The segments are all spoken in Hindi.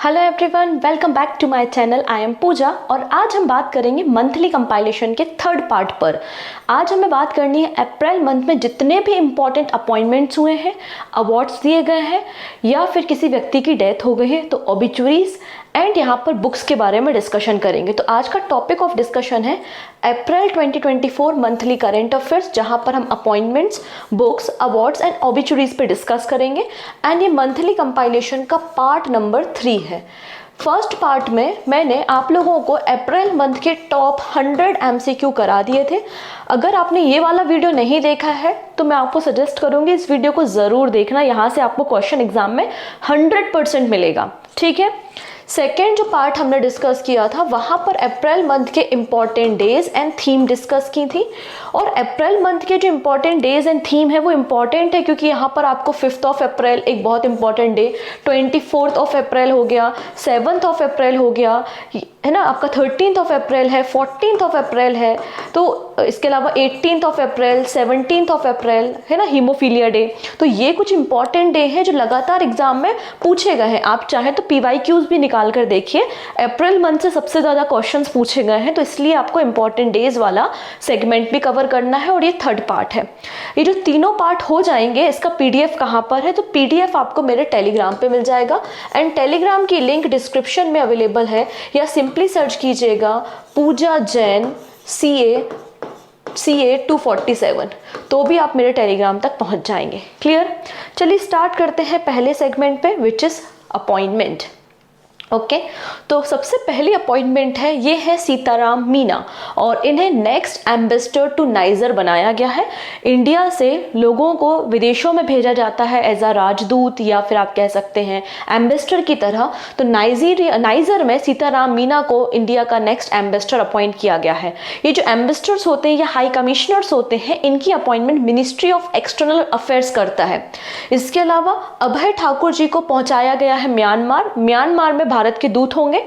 Hello everyone, welcome back to my channel. I am Pooja और आज हम बात करेंगे मंथली कंपाइलेशन के थर्ड पार्ट पर। आज हमें बात करनी है अप्रैल मंथ में जितने भी इम्पॉर्टेंट अपॉइंटमेंट्स हुए हैं, अवार्ड्स दिए गए हैं या फिर किसी व्यक्ति की डेथ हो गई है तो ऑबिचुरीज एंड यहाँ पर बुक्स के बारे में डिस्कशन करेंगे। तो आज का टॉपिक ऑफ डिस्कशन है अप्रैल 2024 मंथली करेंट अफेयर्स, जहाँ पर हम appointments, books, awards and obituaries पे डिस्कस करेंगे। एंड ये मंथली कंपाइलेशन का पार्ट नंबर 3 है। फर्स्ट पार्ट में मैंने आप लोगों को अप्रैल मंथ के टॉप 100 MCQ करा दिए थे। अगर आपने ये वाला वीडियो नहीं देखा है तो मैं आपको सजेस्ट करूंगी इस वीडियो को ज़रूर देखना। यहाँ से आपको क्वेश्चन एग्जाम में 100% मिलेगा, ठीक है। सेकेंड जो पार्ट हमने डिस्कस किया था वहाँ पर अप्रैल मंथ के important days and theme discuss की थी। और अप्रैल मंथ के जो इम्पॉर्टेंट डेज एंड थीम है वो इम्पॉर्टेंट है क्योंकि यहाँ पर आपको 5 अप्रैल एक बहुत इंपॉर्टेंट डे, 24 अप्रैल हो गया, 7 अप्रैल हो गया, है ना, आपका 13 अप्रैल है, 14 अप्रैल है, तो इसके अलावा 18 अप्रैल, 17 अप्रैल है ना, हीमोफीलिया डे। तो ये कुछ इंपॉर्टेंट डे हैं जो लगातार एग्जाम में पूछे गए हैं। आप चाहे तो PYQs भी निकाल कर देखिए, अप्रैल मंथ से सबसे ज़्यादा क्वेश्चंस पूछे गए हैं। तो इसलिए आपको इंपॉर्टेंट डेज वाला सेगमेंट भी कवर करना है और ये थर्ड पार्ट है। ये जो तीनों पार्ट हो जाएंगे, इसका PDF कहाँ पर है? तो PDF आपको मेरे टेलीग्राम पे मिल जाएगा एंड टेलीग्राम की लिंक डिस्क्रिप्शन में अवेलेबल है, या सिंपली सर्च कीजिएगा पूजा जैन CA 247, तो भी आप मेरे टेलीग्राम तक पहुंच जाएंगे। क्लियर? चलिए स्टार्ट करते हैं पहले सेगमेंट पे, विच इज अपॉइंटमेंट। ओके, तो सबसे पहली अपॉइंटमेंट है, ये है सीताराम मीना और इन्हें नेक्स्ट एम्बेसडर टू नाइजर बनाया गया है। इंडिया से लोगों को विदेशों में भेजा जाता है एज अ राजदूत या फिर आप कह सकते हैं एम्बेसडर की तरह। तो नाइजर में सीताराम मीना को इंडिया का नेक्स्ट एम्बेसडर अपॉइंट किया गया है। ये जो एम्बेसडर्स होते हैं या हाई कमिश्नर्स होते हैं, इनकी appointment ministry of external affairs करता है। इसके अलावा अभय ठाकुर जी को पहुंचाया गया है म्यांमार में भारत के दूत होंगे।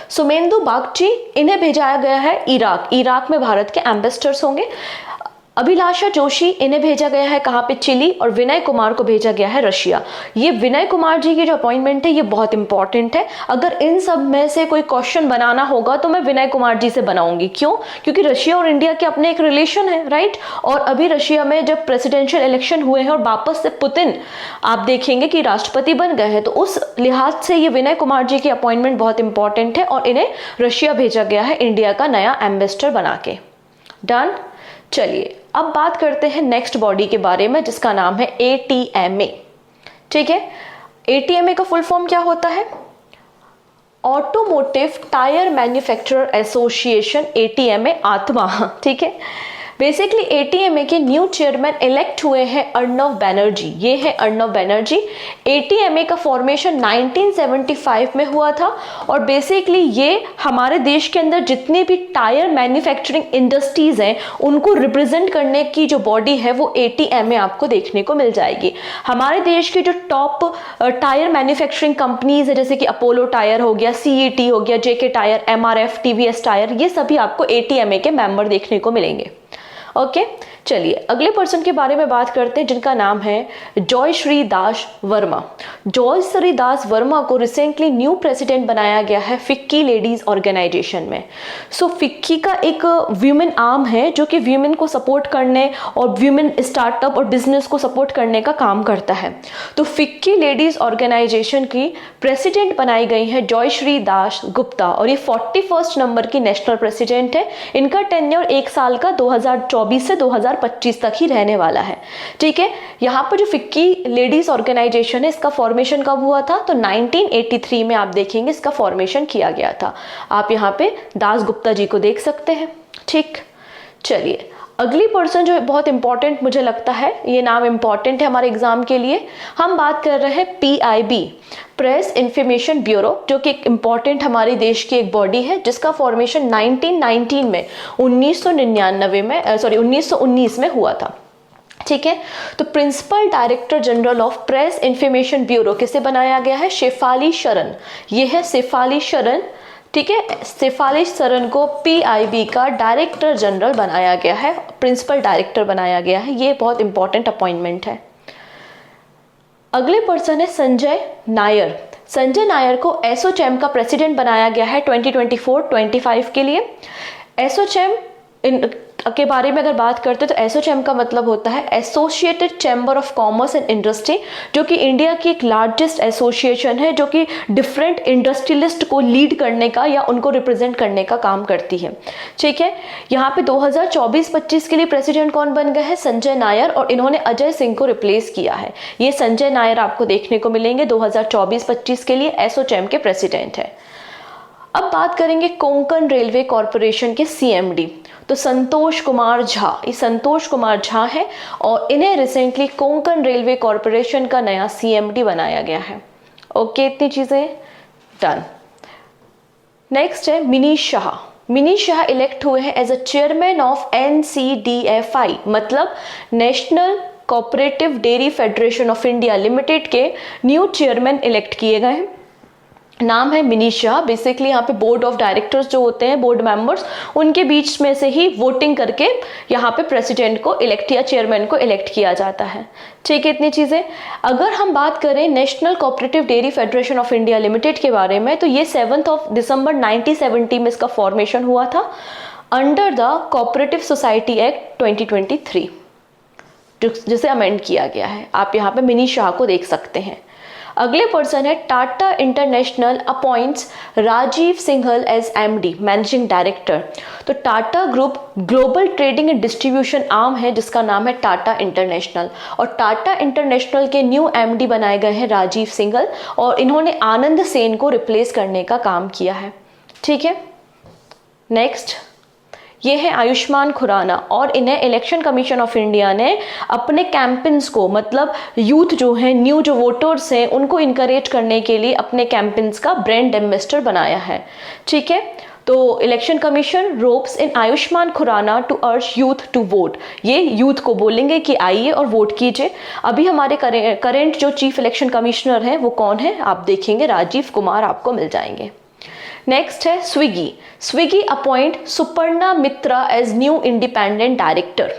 सुमेंदु बागची, इन्हें भेजाया गया है इराक में भारत के एम्बेसडर्स होंगे। अभिलाषा जोशी, इन्हें भेजा गया है कहाँ पे? चिली। और विनय कुमार को भेजा गया है रशिया। ये विनय कुमार जी की जो अपॉइंटमेंट है ये बहुत इंपॉर्टेंट है। अगर इन सब में से कोई क्वेश्चन बनाना होगा तो मैं विनय कुमार जी से बनाऊंगी। क्यों? क्योंकि रशिया और इंडिया के अपने एक रिलेशन है, राइट। और अभी रशिया में जब प्रेसिडेंशियल इलेक्शन हुए हैं और वापस से पुतिन आप देखेंगे कि राष्ट्रपति बन गए हैं, तो उस लिहाज से ये विनय कुमार जी की अपॉइंटमेंट बहुत इंपॉर्टेंट है और इन्हें रशिया भेजा गया है इंडिया का नया एम्बेसडर बना के। डन। चलिए अब बात करते हैं नेक्स्ट बॉडी के बारे में, जिसका नाम है ATMA। ठीक है, ATMA का फुल फॉर्म क्या होता है? Automotive tyre manufacturer association, ATMA आत्मा। ठीक है, बेसिकली ATMA के न्यू चेयरमैन इलेक्ट हुए हैं अर्णव बैनर्जी। ये है अर्णव बैनर्जी। ATMA का फॉर्मेशन 1975 में हुआ था और बेसिकली ये हमारे देश के अंदर जितने भी टायर मैन्युफैक्चरिंग इंडस्ट्रीज हैं उनको रिप्रेजेंट करने की जो बॉडी है वो ATMA आपको देखने को मिल जाएगी। हमारे देश की जो टॉप टायर मैन्युफैक्चरिंग कंपनीज है, जैसे कि अपोलो टायर हो गया, CET हो गया, JK tyre, MRF, TVS tyre, ये सभी आपको ATMA के मेंबर देखने को मिलेंगे। ओके, चलिए अगले पर्सन के बारे में बात करते हैं जिनका नाम है जॉयश्री दास वर्मा। जॉयश्री दास वर्मा को रिसेंटली न्यू प्रेसिडेंट बनाया गया है फिक्की लेडीज ऑर्गेनाइजेशन में। सो फिक्की का एक वीमेन आर्म है जो कि वीमेन को सपोर्ट करने और वीमेन स्टार्टअप और बिजनेस को सपोर्ट करने का काम करता है। तो फिक्की लेडीज ऑर्गेनाइजेशन की प्रेसिडेंट बनाई गई है जॉयश्री दास गुप्ता और ये 41 नंबर की नेशनल प्रेसिडेंट है। इनका टेन्योर 1 साल का 2024 से 2025 तक ही रहने वाला है। ठीक है, यहाँ पर जो फिक्की लेडीज ऑर्गेनाइजेशन है इसका फॉर्मेशन कब हुआ था? तो 1983 में आप देखेंगे इसका फॉर्मेशन किया गया था। आप यहाँ पे दास गुप्ता जी को देख सकते हैं। ठीक, चलिए अगली पर्सन जो बहुत इंपॉर्टेंट मुझे लगता है, ये नाम इंपॉर्टेंट है हमारे एग्जाम के लिए। हम बात कर रहे हैं PIB, प्रेस इंफॉर्मेशन ब्यूरो, जो कि एक इम्पॉर्टेंट हमारे देश की एक बॉडी है जिसका फॉर्मेशन 1919 में 1919 में हुआ था। ठीक है, तो principal director general of press information bureau किसे बनाया गया है? शेफाली शरण। ये है शेफाली शरण। ठीक है, शेफाली शरण को PIB का डायरेक्टर जनरल बनाया गया है, प्रिंसिपल डायरेक्टर बनाया गया है। ये बहुत इंपॉर्टेंट अपॉइंटमेंट है। अगले पर्सन है संजय नायर। संजय नायर को एसोचैम का प्रेसिडेंट बनाया गया है 2024-25 के लिए। एसोचैम के बारे में अगर बात करते हैं तो एसोचैम का मतलब होता है associated chamber of commerce and industry, जो कि इंडिया की एक लार्जेस्ट एसोसिएशन है जो कि डिफरेंट इंडस्ट्रियलिस्ट को लीड करने का या उनको रिप्रेजेंट करने का काम करती है। ठीक है, यहाँ पे 2024-25 के लिए प्रेसिडेंट कौन बन गए हैं? संजय नायर, और इन्होंने अजय सिंह को रिप्लेस किया है। ये संजय नायर आपको देखने को मिलेंगे 2024-25 के लिए एसोचैम के प्रेसिडेंट है। अब बात करेंगे कोंकण रेलवे कॉरपोरेशन के सीएमडी, तो संतोष कुमार झा। ये संतोष कुमार झा है और इन्हें रिसेंटली कोंकण रेलवे कॉरपोरेशन का नया सीएमडी बनाया गया है। ओके, इतनी चीजें डन। नेक्स्ट है मिनीश शाह। मिनीश शाह इलेक्ट हुए हैं as a chairman of NCDFI, मतलब national cooperative dairy federation of India limited के न्यू चेयरमैन इलेक्ट किए गए हैं। नाम है मिनीश शाह। बेसिकली यहाँ पे बोर्ड ऑफ डायरेक्टर्स जो होते हैं, बोर्ड मेंबर्स, उनके बीच में से ही वोटिंग करके यहाँ पे प्रेसिडेंट को इलेक्ट या चेयरमैन को इलेक्ट किया जाता है। ठीक है, इतनी चीज़ें। अगर हम बात करें national cooperative dairy federation of India limited के बारे में, तो ये 7 दिसंबर 1970 में इसका फॉर्मेशन हुआ था under the cooperative society act 2023, जिसे अमेंड किया गया है। आप यहाँ पे मिनीश शाह को देख सकते हैं। अगले पर्सन है Tata international appoints Rajeev Singhal as MD managing director. तो Tata group global trading and distribution arm है जिसका नाम है टाटा इंटरनेशनल, और टाटा इंटरनेशनल के न्यू MD बनाए गए हैं राजीव सिंघल, और इन्होंने आनंद सेन को रिप्लेस करने का काम किया है। ठीक है, नेक्स्ट ये है आयुष्मान खुराना, और इन्हें इलेक्शन कमीशन ऑफ इंडिया ने अपने कैंपेन्स को, मतलब यूथ जो है, न्यू जो वोटर्स हैं, उनको इनकरेज करने के लिए अपने कैंपेन्स का ब्रांड एम्बेसडर बनाया है। ठीक है, तो election commission ropes in Ayushmann Khurrana to urge youth to vote. ये यूथ को बोलेंगे कि आइए और वोट कीजिए। अभी हमारे करेंट जो चीफ इलेक्शन कमिश्नर हैं वो कौन है आप देखेंगे, राजीव कुमार आपको मिल जाएंगे। नेक्स्ट है स्विगी। स्विगी अपॉइंट सुपर्णा मित्रा एज न्यू इंडिपेंडेंट डायरेक्टर।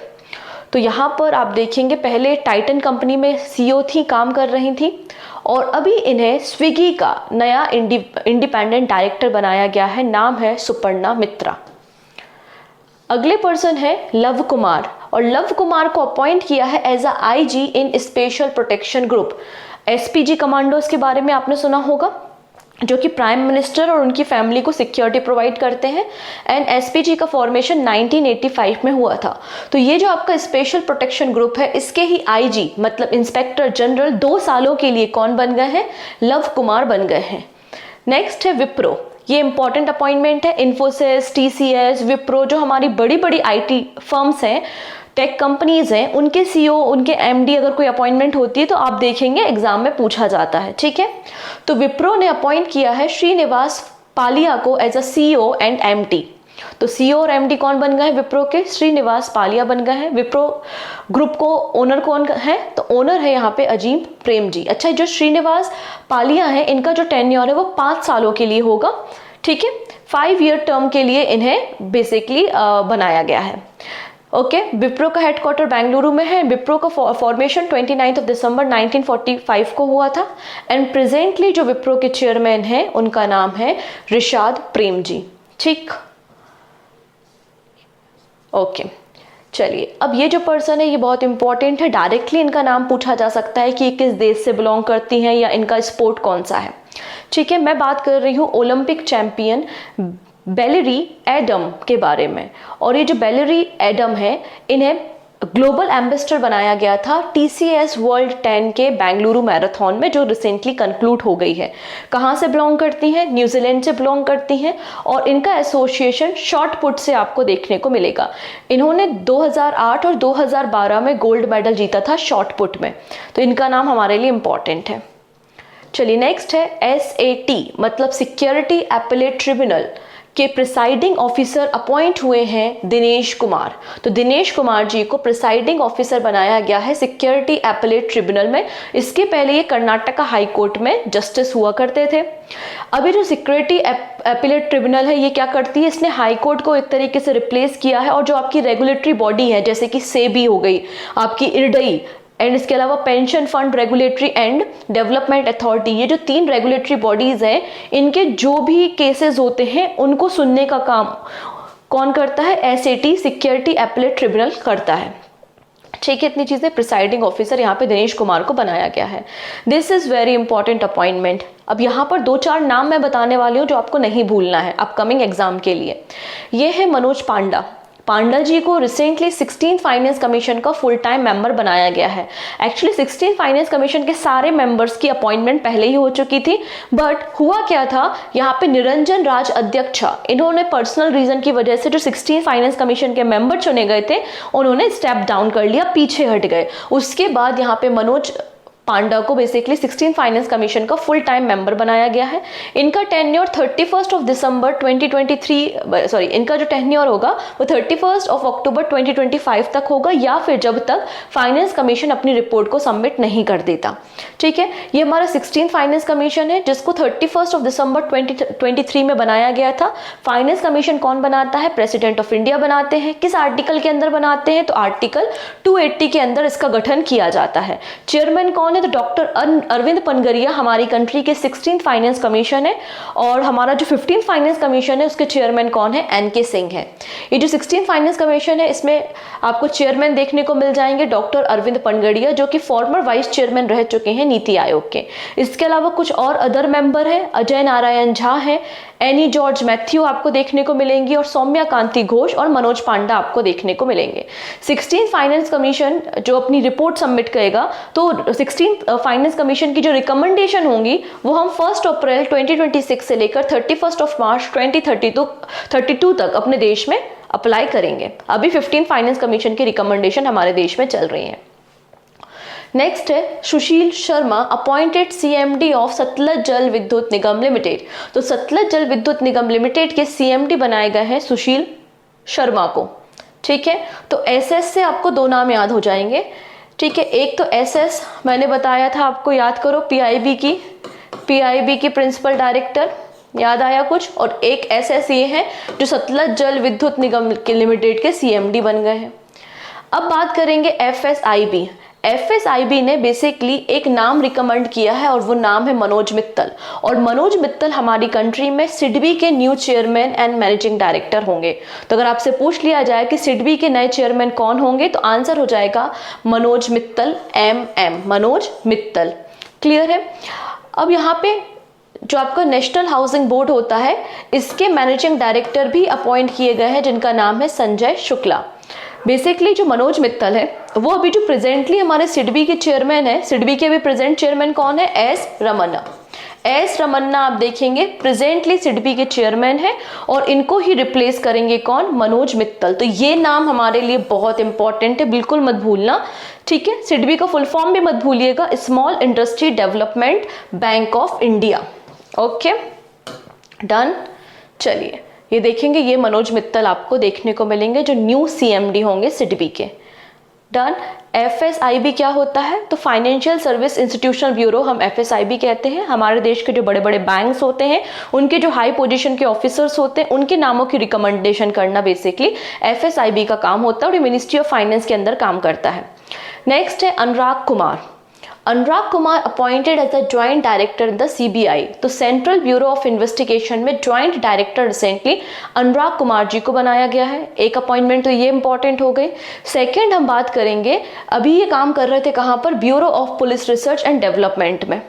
तो यहाँ पर आप देखेंगे पहले टाइटन कंपनी में CEO थी, काम कर रही थी, और अभी इन्हें स्विगी का नया इंडिपेंडेंट डायरेक्टर बनाया गया है। नाम है सुपर्णा मित्रा। अगले पर्सन है लव कुमार, और लव कुमार को अपॉइंट किया है as a IG in special protection group. SPG commandos के बारे में आपने सुना होगा, जो कि प्राइम मिनिस्टर और उनकी फैमिली को सिक्योरिटी प्रोवाइड करते हैं। एंड SPG का फॉर्मेशन 1985 में हुआ था। तो ये जो आपका स्पेशल प्रोटेक्शन ग्रुप है, इसके ही IG मतलब इंस्पेक्टर जनरल 2 सालों के लिए कौन बन गए हैं? लव कुमार बन गए हैं। नेक्स्ट है विप्रो। ये इंपॉर्टेंट अपॉइंटमेंट है। इन्फोसिस, TCS, विप्रो, जो हमारी बड़ी बड़ी IT फर्म्स हैं, टेक कंपनीज हैं, उनके CEO, उनके MD अगर कोई अपॉइंटमेंट होती है तो आप देखेंगे एग्जाम में पूछा जाता है। ठीक है, तो विप्रो ने अपॉइंट किया है श्रीनिवास पालिया को as a CEO and MD। तो CEO और MD कौन बन गए हैं विप्रो के? श्रीनिवास पालिया बन गए हैं। विप्रो ग्रुप को ओनर कौन है? तो ओनर है यहाँ पे अजीम प्रेम जी। अच्छा, जो श्रीनिवास पालिया है, इनका जो टेन्योर है वो 5 सालों के लिए होगा। ठीक है, 5 ईयर टर्म के लिए इन्हें बेसिकली बनाया गया है। ओके, विप्रो का हेडक्वार्टर बेंगलुरु में है। विप्रो का फॉर्मेशन 29 दिसंबर 1945 को हुआ था। एंड प्रेजेंटली जो विप्रो के चेयरमैन हैं उनका नाम है रिशाद प्रेम जी। ठीक, ओके, चलिए अब ये जो पर्सन है ये बहुत इंपॉर्टेंट है। डायरेक्टली इनका नाम पूछा जा सकता है कि ये किस देश से बिलोंग करती हैं या इनका स्पोर्ट कौन सा है। ठीक है, मैं बात कर रही हूँ ओलंपिक चैंपियन बेलेरी एडम के बारे में। और ये जो बेलेरी एडम है, इन्हें ग्लोबल एम्बेसडर बनाया गया था TCS वर्ल्ड 10 के बेंगलुरु मैराथन में, जो रिसेंटली कंक्लूड हो गई है। कहाँ से बिलोंग करती हैं? न्यूजीलैंड से बिलोंग करती हैं, और इनका एसोसिएशन शॉर्ट पुट से आपको देखने को मिलेगा। इन्होंने 2008 और 2012 में गोल्ड मेडल जीता था शॉर्ट पुट में, तो इनका नाम हमारे लिए इंपॉर्टेंट है। चलिए, नेक्स्ट है SAT मतलब सिक्योरिटी एपेलेट ट्रिब्यूनल के प्रिसाइडिंग ऑफिसर अपॉइंट हुए हैं दिनेश कुमार। तो दिनेश कुमार जी को प्रिसाइडिंग ऑफिसर बनाया गया है सिक्योरिटी एपेलेट ट्रिब्यूनल में। इसके पहले ये कर्नाटका हाई कोर्ट में जस्टिस हुआ करते थे। अभी जो सिक्योरिटी एपेलेट ट्रिब्यूनल है ये क्या करती है? इसने हाई कोर्ट को एक तरीके से रिप्लेस किया है, और जो आपकी रेगुलेटरी बॉडी है जैसे कि सेबी हो गई, आपकी इरडई एंड इसके अलावा pension fund regulatory and development authority, ये जो 3 रेगुलेटरी बॉडीज हैं, इनके जो भी केसेस होते हैं उनको सुनने का काम कौन करता है? एसएटी सिक्योरिटी एपेलेट ट्रिब्यूनल करता है। ठीक है, इतनी चीजें। प्रिसाइडिंग ऑफिसर यहाँ पे दिनेश कुमार को बनाया गया है। This is very important appointment. अब यहाँ पर 2-4 नाम मैं बताने वाली हूँ जो आपको नहीं भूलना है अपकमिंग एग्जाम के लिए। ये है मनोज पांडा। पांडा जी को रिसेंटली 16 फाइनेंस कमीशन का फुल टाइम मेंबर बनाया गया है। एक्चुअली 16 फाइनेंस कमीशन के सारे मेंबर्स की अपॉइंटमेंट पहले ही हो चुकी थी, बट हुआ क्या था, यहाँ पे निरंजन राज अध्यक्ष, इन्होंने पर्सनल रीजन की वजह से जो 16 फाइनेंस कमीशन के मेंबर चुने गए थे उन्होंने स्टेप डाउन कर लिया, पीछे हट गए। उसके बाद यहाँ पे मनोज पांडा को बेसिकली 16 फाइनेंस कमीशन का फुल टाइम मेंबर बनाया गया है। इनका टेन्योर 31 दिसंबर 2023 सॉरी इनका जो टेन्योर होगा वो 31 अक्टूबर 2025 तक होगा, या फिर जब तक फाइनेंस कमीशन अपनी रिपोर्ट को सबमिट नहीं कर देता। ठीक है, ये हमारा 16 फाइनेंस कमीशन है जिसको 31 दिसंबर 2023 में बनाया गया था। फाइनेंस कमीशन कौन बनाता है? प्रेसिडेंट ऑफ इंडिया बनाते हैं। किस आर्टिकल के अंदर बनाते हैं? तो आर्टिकल 280 के अंदर इसका गठन किया जाता है। चेयरमैन कौन है? तो डॉक्टर अरविंद पनगरिया हमारी कंट्री के 16 फाइनेंस कमीशन है, और हमारा जो 15 फाइनेंस कमीशन है उसके चेयरमैन कौन है? एनके सिंह है। ये जो 16 फाइनेंस कमीशन है इसमें आपको चेयरमैन देखने को मिल जाएंगे डॉक्टर अरविंद पनगरिया, जो कि फॉर्मर वाइस चेयरमैन रह चुके हैं नीति आयोग के। इसके अलावा कुछ और अदर मेंबर है, अजय नारायण झा है, एनी जॉर्ज मैथ्यू आपको देखने को मिलेंगी, और सौम्या कांति घोष और मनोज पांडा आपको देखने को मिलेंगे। 16 फाइनेंस कमीशन जो अपनी रिपोर्ट सबमिट करेगा, तो 16 फाइनेंस कमीशन की जो रिकमेंडेशन होंगी वो हम 1 अप्रैल 2026 से लेकर 31 मार्च 2032 तक अपने देश में अप्लाई करेंगे। अभी 15 फाइनेंस कमीशन की रिकमेंडेशन हमारे देश में चल रही है। नेक्स्ट है Sushil Sharma, appointed CMD of Satluj Jal Vidyut Nigam limited. तो सतलज जल विद्युत निगम लिमिटेड के सीएमडी बनाए गए हैं सुशील शर्मा को। ठीक है, तो एसएस से आपको 2 नाम याद हो जाएंगे। ठीक है, एक तो एसएस मैंने बताया था आपको, याद करो, पीआईबी की प्रिंसिपल डायरेक्टर, याद आया कुछ, और एक एसएस ये है जो सतलज जल विद्युत निगम लिमिटेड के सीएमडी बन गए हैं। अब बात करेंगे एफएसआईबी। एफएसआईबी ने बेसिकली एक नाम रिकमेंड किया है और वो नाम है मनोज मित्तल, और मनोज मित्तल हमारी कंट्री में सिडबी के new chairman and managing director होंगे। तो अगर आपसे पूछ लिया जाए कि सिडबी के नए चेयरमैन कौन होंगे, तो आंसर हो जाएगा मनोज मित्तल, मनोज मित्तल। क्लियर है। अब यहाँ पे जो आपका नेशनल हाउसिंग बोर्ड होता है, इसके मैनेजिंग डायरेक्टर भी अपॉइंट किए गए हैं जिनका नाम है संजय शुक्ला। बेसिकली जो मनोज मित्तल है वो अभी जो प्रेजेंटली हमारे सिडबी के चेयरमैन है, सिडबी के अभी प्रेजेंट चेयरमैन कौन है? एस रमन्ना आप देखेंगे प्रेजेंटली सिडबी के चेयरमैन है, और इनको ही रिप्लेस करेंगे कौन? मनोज मित्तल। तो ये नाम हमारे लिए बहुत इंपॉर्टेंट है, बिल्कुल मत भूलना। ठीक है, सिडबी का फुल फॉर्म भी मत भूलिएगा, small industry development bank of India. Okay, done. चलिए ये देखेंगे, ये मनोज मित्तल आपको देखने को मिलेंगे जो न्यू सीएमडी होंगे सिडबी के। डन। एफएसआईबी क्या होता है? तो फाइनेंशियल सर्विस इंस्टीट्यूशनल ब्यूरो हम एफएसआईबी कहते हैं। हमारे देश के जो बड़े बड़े बैंक्स होते हैं, उनके जो हाई पोजीशन के ऑफिसर्स होते हैं, उनके नामों की रिकमेंडेशन करना बेसिकली एफएसआईबी का काम होता है, और ये मिनिस्ट्री ऑफ फाइनेंस के अंदर काम करता है। नेक्स्ट है Anurag Kumar. Anurag Kumar appointed as a joint director in the CBI. तो सेंट्रल ब्यूरो ऑफ इन्वेस्टिगेशन में joint director recently Anurag Kumar ji को बनाया गया है। एक अपॉइंटमेंट तो ये इंपॉर्टेंट हो गई। सेकंड हम बात करेंगे, अभी ये काम कर रहे थे कहाँ पर? Bureau of police research and development में।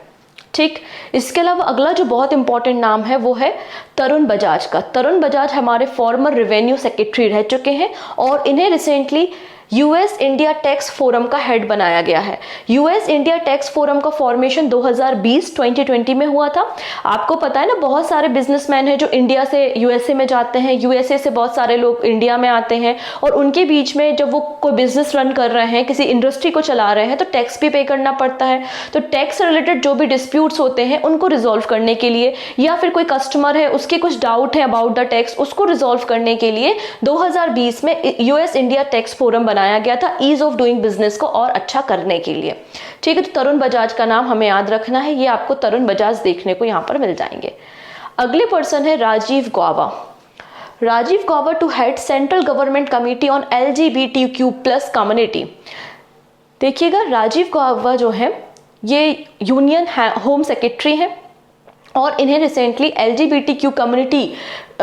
ठीक, इसके अलावा अगला जो बहुत इंपॉर्टेंट नाम है वो है तरुण बजाज का। तरुण बजाज हमारे फॉर्मर रेवेन्यू सेक्रेटरी रह चुके हैं, और इन्हें recently US India tax forum का हेड बनाया गया है। यूएस इंडिया टैक्स फोरम का फॉर्मेशन 2020 में हुआ था। आपको पता है ना, बहुत सारे बिजनेसमैन हैं जो इंडिया से यूएसए में जाते हैं, यूएसए से बहुत सारे लोग इंडिया में आते हैं, और उनके बीच में जब वो कोई बिजनेस रन कर रहे हैं, किसी इंडस्ट्री को चला रहे हैं, तो टैक्स भी पे करना पड़ता है। तो टैक्स रिलेटेड जो भी डिस्प्यूट्स होते हैं उनको रिजॉल्व करने के लिए, या फिर कोई कस्टमर है उसके कुछ डाउट है अबाउट द टैक्स, उसको रिजॉल्व करने के लिए 2020 में यूएस इंडिया टैक्स फोरम बनाया गया था, ईज ऑफ डूइंग बिजनेस को और अच्छा करने के लिए। ठीक है, तो तरुण बजाज का नाम हमें याद रखना है, ये आपको तरुण बजाज देखने को यहां पर मिल जाएंगे। अगले पर्सन है Rajiv Gauba. Rajiv Gauba to head central government committee on LGBTQ+ community. देखिएगा, राजीव गौबा जो है ये यूनियन होम सेक्रेटरी हैं और इन्हें रिसेंटली LGBTQ कम्युनिटी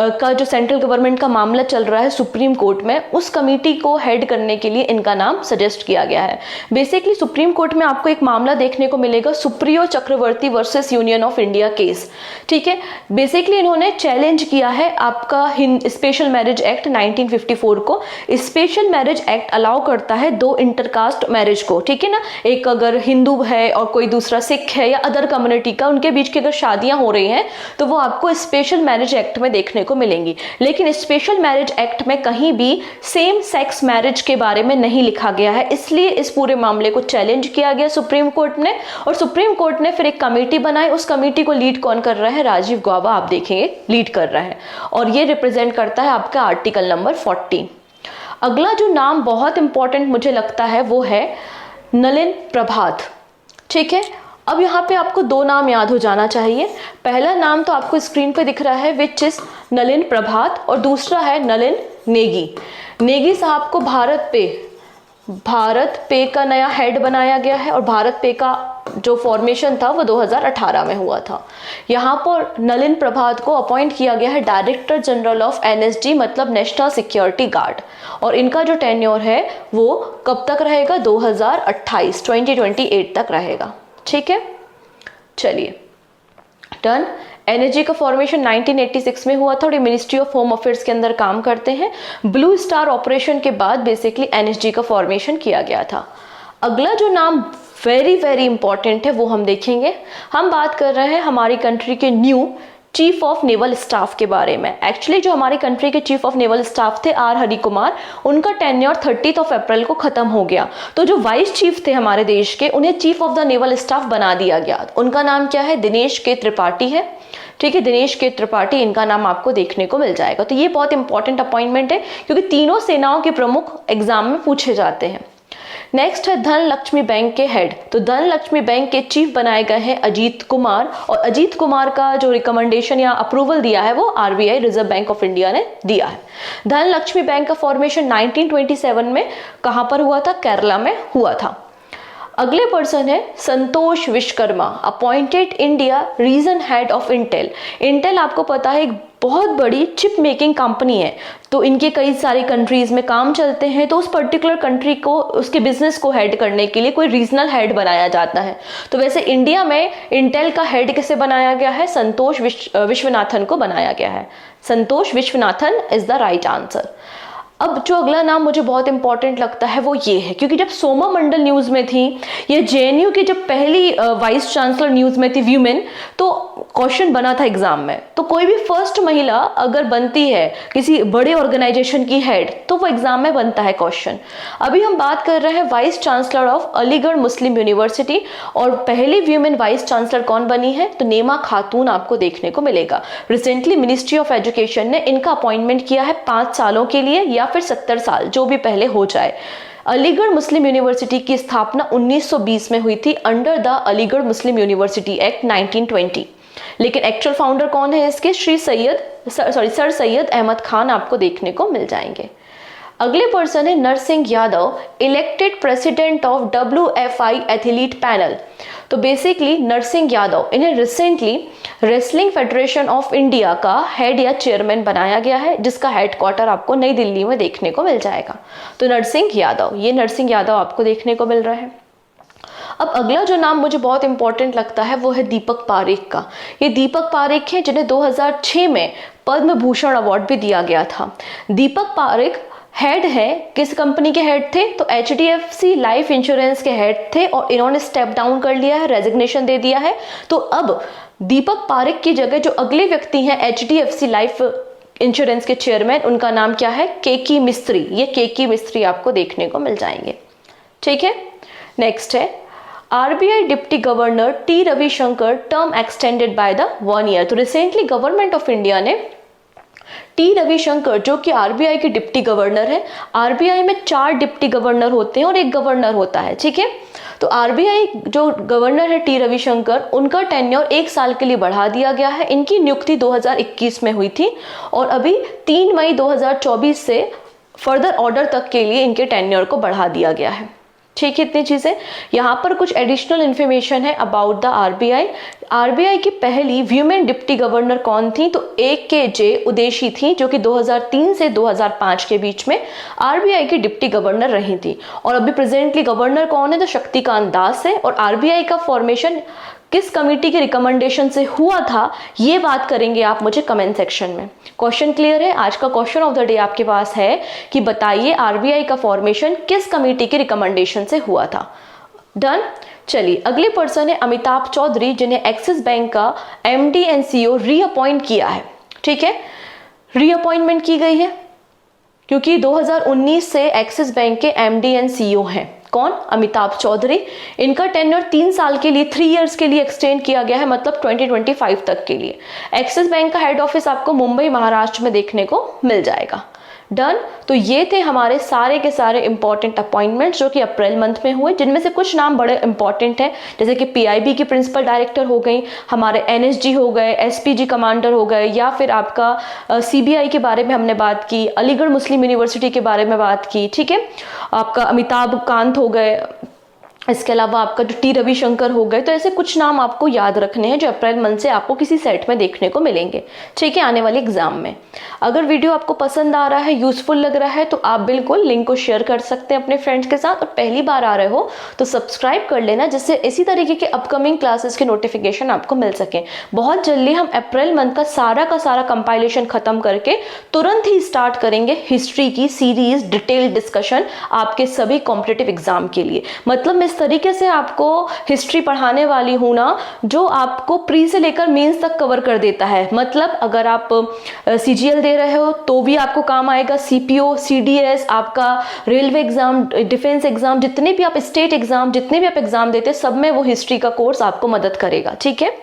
का जो सेंट्रल गवर्नमेंट का मामला चल रहा है सुप्रीम कोर्ट में, उस कमेटी को हेड करने के लिए इनका नाम सजेस्ट किया गया है। बेसिकली सुप्रीम कोर्ट में आपको एक मामला देखने को मिलेगा, Supriyo Chakraborty versus union of India case, ठीक है। बेसिकली इन्होंने चैलेंज किया है आपका स्पेशल मैरिज एक्ट 1954 को। स्पेशल मैरिज एक्ट अलाउ करता है 2 इंटरकास्ट मैरिज को, ठीक है ना। एक अगर हिंदू है और कोई दूसरा सिख है या अदर कम्युनिटी का, उनके बीच की अगर शादियां हो रही हैं तो वो आपको स्पेशल मैरिज एक्ट में देखने को मिलेंगी। लेकिन स्पेशल मैरिज एक्ट में कहीं भी सेम सेक्स मैरिज के बारे में नहीं लिखा गया है, इसलिए इस पूरे मामले को चैलेंज किया गया सुप्रीम कोर्ट ने। और सुप्रीम कोर्ट ने फिर एक कमेटी बनाई, उस कमेटी को लीड कौन कर रहा है? राजीव गौबा, आप देखेंगे लीड कर रहा है, और ये रिप्रेजेंट करता है आपका आर्टिकल नंबर 40। अगला जो नाम बहुत इंपॉर्टेंट मुझे लगता है वो है नलिन प्रभात, ठीक है। अब यहाँ पे आपको 2 नाम याद हो जाना चाहिए। पहला नाम तो आपको स्क्रीन पे दिख रहा है विच इज नलिन प्रभात, और दूसरा है नलिन नेगी। नेगी साहब को भारत पे का नया हेड बनाया गया है, और भारत पे का जो फॉर्मेशन था वो 2018 में हुआ था। यहाँ पर नलिन प्रभात को अपॉइंट किया गया है डायरेक्टर जनरल ऑफ NSG, मतलब नेशनल सिक्योरिटी गार्ड, और इनका जो टेन्योर है वो कब तक रहेगा? 2028 तक रहेगा, ठीक है। चलिए, डन। NSG का फॉर्मेशन 1986 में हुआ था और ये मिनिस्ट्री ऑफ होम अफेयर्स के अंदर काम करते हैं। ब्लू स्टार ऑपरेशन के बाद बेसिकली NSG का फॉर्मेशन किया गया था। अगला जो नाम वेरी वेरी इंपॉर्टेंट है वो हम देखेंगे। हम बात कर रहे हैं हमारी कंट्री के new chief of naval staff के बारे में। एक्चुअली जो हमारी कंट्री के चीफ ऑफ नेवल स्टाफ थे R हरि कुमार, उनका टेन्योर 30 अप्रैल को खत्म हो गया। तो जो वाइस चीफ थे हमारे देश के, उन्हें chief of the naval staff बना दिया गया। उनका नाम क्या है? दिनेश के त्रिपाठी है, ठीक है। दिनेश के त्रिपाठी, इनका नाम आपको देखने को मिल जाएगा। तो ये बहुत इंपॉर्टेंट अपॉइंटमेंट है क्योंकि तीनों सेनाओं के प्रमुख एग्जाम में पूछे जाते हैं। नेक्स्ट है धनलक्ष्मी बैंक के हेड। तो धनलक्ष्मी बैंक के चीफ बनाए गए हैं अजीत कुमार, और अजीत कुमार का जो रिकमेंडेशन या अप्रूवल दिया है वो RBI, reserve bank of India ने दिया है। धनलक्ष्मी बैंक का फॉर्मेशन 1927 में कहां पर हुआ था? केरला में हुआ था। अगले पर्सन है Santosh Vishwakarma, appointed India region head of Intel. Intel आपको पता है एक बहुत बड़ी चिप मेकिंग कंपनी है, तो इनके कई सारी कंट्रीज में काम चलते हैं। तो उस पर्टिकुलर कंट्री को, उसके बिजनेस को हेड करने के लिए कोई रीजनल हेड बनाया जाता है। तो वैसे इंडिया में इंटेल का हेड किसे बनाया गया है? संतोष विश्वनाथन को बनाया गया है। Santosh Viswanathan is the right answer. अब जो अगला नाम मुझे बहुत इंपॉर्टेंट लगता है वो ये है, क्योंकि जब सोमा मंडल न्यूज में थी, ये JNU की जब पहली वाइस चांसलर न्यूज में थी वीमेन, तो क्वेश्चन बना था एग्जाम में। तो कोई भी फर्स्ट महिला अगर बनती है किसी बड़े ऑर्गेनाइजेशन की हेड, तो वो एग्जाम में बनता है क्वेश्चन। अभी हम बात कर रहे हैं vice chancellor of Aligarh Muslim university, और पहली वीमेन वाइस चांसलर कौन बनी है? तो नेमा खातून आपको देखने को मिलेगा। रिसेंटली मिनिस्ट्री ऑफ एजुकेशन ने इनका अपॉइंटमेंट किया है 5 सालों के लिए, या फिर 70 साल, जो भी पहले हो जाए। अलीगढ़ मुस्लिम यूनिवर्सिटी की स्थापना 1920 में हुई थी under the Aligarh Muslim university act 1920। लेकिन एक्चुअल फाउंडर कौन है इसके? सर सैयद अहमद खान आपको देखने को मिल जाएंगे। अगले पर्सन है Narsingh Yadav, elected president of WFI athlete panel. तो बेसिकली नरसिंह यादव, इन्हें recently wrestling federation of India का हेड या चेयरमैन बनाया गया है, जिसका हेडक्वार्टर आपको नई दिल्ली में देखने को मिल जाएगा। तो नरसिंह यादव, ये नरसिंह यादव आपको देखने को मिल रहा है। अब अगला जो नाम मुझे बहुत इंपॉर्टेंट लगता है वो है दीपक पारेख का। ये दीपक पारेख हैं जिन्हें 2006 में पद्म भूषण अवार्ड भी दिया गया था। दीपक पारेख हेड है, किस कंपनी के हेड थे? तो HDFC लाइफ इंश्योरेंस के हेड थे, और इन्होंने स्टेप डाउन कर लिया है, रेजिग्नेशन दे दिया है। तो अब दीपक पारेख की जगह जो अगले व्यक्ति हैं HDFC लाइफ इंश्योरेंस के चेयरमैन, उनका नाम क्या है? केकी मिस्त्री। ये केकी मिस्त्री आपको देखने को मिल जाएंगे, ठीक है। नेक्स्ट है RBI deputy governor T Ravishankar, term extended by the 1 year. तो रिसेंटली गवर्नमेंट ऑफ इंडिया ने T रविशंकर, जो कि RBI के डिप्टी गवर्नर है, RBI में 4 डिप्टी गवर्नर होते हैं और एक गवर्नर होता है, ठीक है। तो RBI जो गवर्नर है T रविशंकर, उनका टेन्योर 1 साल के लिए बढ़ा दिया गया है। इनकी नियुक्ति 2021 में हुई थी, और अभी 3 मई 2024 से फर्दर ऑर्डर तक के लिए इनके टेन्योर को बढ़ा दिया गया है, ठीक है, इतनी चीज़ें। यहाँ पर कुछ एडिशनल इन्फॉर्मेशन है अबाउट द आरबीआई। आरबीआई की पहली वीमेन डिप्टी गवर्नर कौन थी? तो AKJ उदेशी थी, जो कि 2003 से 2005 के बीच में आरबीआई की डिप्टी गवर्नर रही थी। और अभी प्रेजेंटली गवर्नर कौन है? तो शक्तिकांत दास है। और आरबीआई का फॉर्मेशन किस कमेटी के रिकमेंडेशन से हुआ था, ये बात करेंगे आप मुझे कमेंट सेक्शन में। क्वेश्चन क्लियर है? आज का क्वेश्चन ऑफ द डे आपके पास है कि बताइए आरबीआई का फॉर्मेशन किस कमेटी के रिकमेंडेशन से हुआ था। डन। चलिए, अगले पर्सन है अमिताभ चौधरी, जिन्हें एक्सिस बैंक का MD एंड CEO रीअपॉइंट किया है। ठीक है, रीअपॉइंटमेंट की गई है क्योंकि 2019 से एक्सिस बैंक के MD एंड CEO हैं। कौन? अमिताभ चौधरी। इनका टेन्योर 3 साल के लिए, 3 इयर्स के लिए एक्सटेंड किया गया है, मतलब 2025 तक के लिए। एक्सिस बैंक का हेड ऑफिस आपको मुंबई महाराष्ट्र में देखने को मिल जाएगा। डन। तो ये थे हमारे सारे के सारे इंपॉर्टेंट अपॉइंटमेंट्स जो कि अप्रैल मंथ में हुए, जिनमें से कुछ नाम बड़े इंपॉर्टेंट हैं, जैसे कि PIB की प्रिंसिपल डायरेक्टर हो गई, हमारे NSG हो गए, SPG कमांडर हो गए, या फिर आपका CBI के बारे में हमने बात की, अलीगढ़ मुस्लिम यूनिवर्सिटी के बारे में बात की। ठीक है, आपका अमिताभ कांत हो गए, इसके अलावा आपका जो T रविशंकर हो गए। तो ऐसे कुछ नाम आपको याद रखने हैं जो अप्रैल मंथ से आपको किसी सेट में देखने को मिलेंगे। ठीक है, आने वाले एग्जाम में। अगर वीडियो आपको पसंद आ रहा है, यूजफुल लग रहा है, तो आप बिल्कुल लिंक को शेयर कर सकते हैं अपने फ्रेंड्स के साथ। और पहली बार आ रहे हो तो सब्सक्राइब कर लेना, जिससे इसी तरीके के अपकमिंग क्लासेस के नोटिफिकेशन आपको मिल सके। बहुत जल्दी हम अप्रैल मंथ का सारा कंपाइलेशन खत्म करके तुरंत ही स्टार्ट करेंगे हिस्ट्री की सीरीज डिटेल डिस्कशन आपके सभी कॉम्पिटिटिव एग्जाम के लिए। मतलब मैं इस तरीके से आपको हिस्ट्री पढ़ाने वाली हूं ना, जो आपको प्री से लेकर मेंस तक कवर कर देता है। मतलब अगर आप CGL दे रहे हो तो भी आपको काम आएगा, CPO, CDS, आपका रेलवे एग्जाम, डिफेंस एग्जाम, जितने भी आप स्टेट एग्जाम, जितने भी आप एग्जाम देते हैं, सब में वो हिस्ट्री का कोर्स आपको मदद करेगा। ठीक है,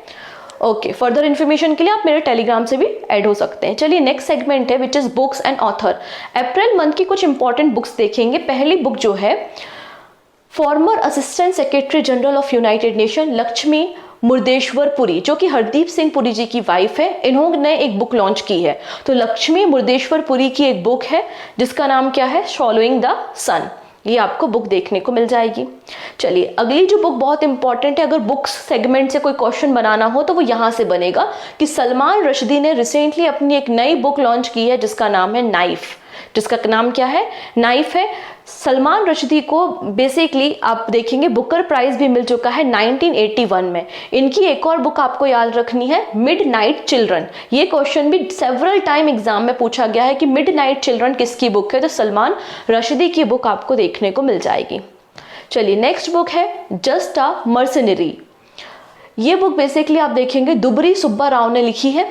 ओके। फर्दर इन्फॉर्मेशन के लिए आप मेरे टेलीग्राम से भी ऐड हो सकते हैं। चलिए, नेक्स्ट सेगमेंट है which is books and author. April month की कुछ इंपॉर्टेंट बुक्स देखेंगे। पहली बुक जो है, former assistant secretary general of united nation Lakshmi Murdeshwar Puri, जो कि हरदीप सिंह पुरी जी की वाइफ है, इन्होंने एक बुक लॉन्च की है। तो लक्ष्मी मुर्देश्वर पुरी की एक बुक है जिसका नाम क्या है? फॉलोइंग द सन। ये आपको बुक देखने को मिल जाएगी। चलिए, अगली जो बुक बहुत इंपॉर्टेंट है, अगर बुक्स सेगमेंट से कोई क्वेश्चन बनाना हो तो वो यहाँ से बनेगा कि सलमान रश्दी ने रिसेंटली अपनी एक नई बुक लॉन्च की है जिसका नाम है नाइफ। जिसका नाम क्या है? नाइफ है। सलमान रश्दी को बेसिकली आप देखेंगे बुकर प्राइज भी मिल चुका है 1981 में। इनकी एक और बुक आपको याद रखनी है, मिडनाइट चिल्ड्रन। ये क्वेश्चन भी सेवरल टाइम एग्जाम में पूछा गया है कि मिडनाइट चिल्ड्रन किसकी बुक है, तो सलमान रश्दी की बुक आपको देखने को मिल जाएगी। चलिए, नेक्स्ट बुक है जस्ट अ मर्सनरी। ये बुक बेसिकली आप देखेंगे दुबरी सुब्बा राव ने लिखी है,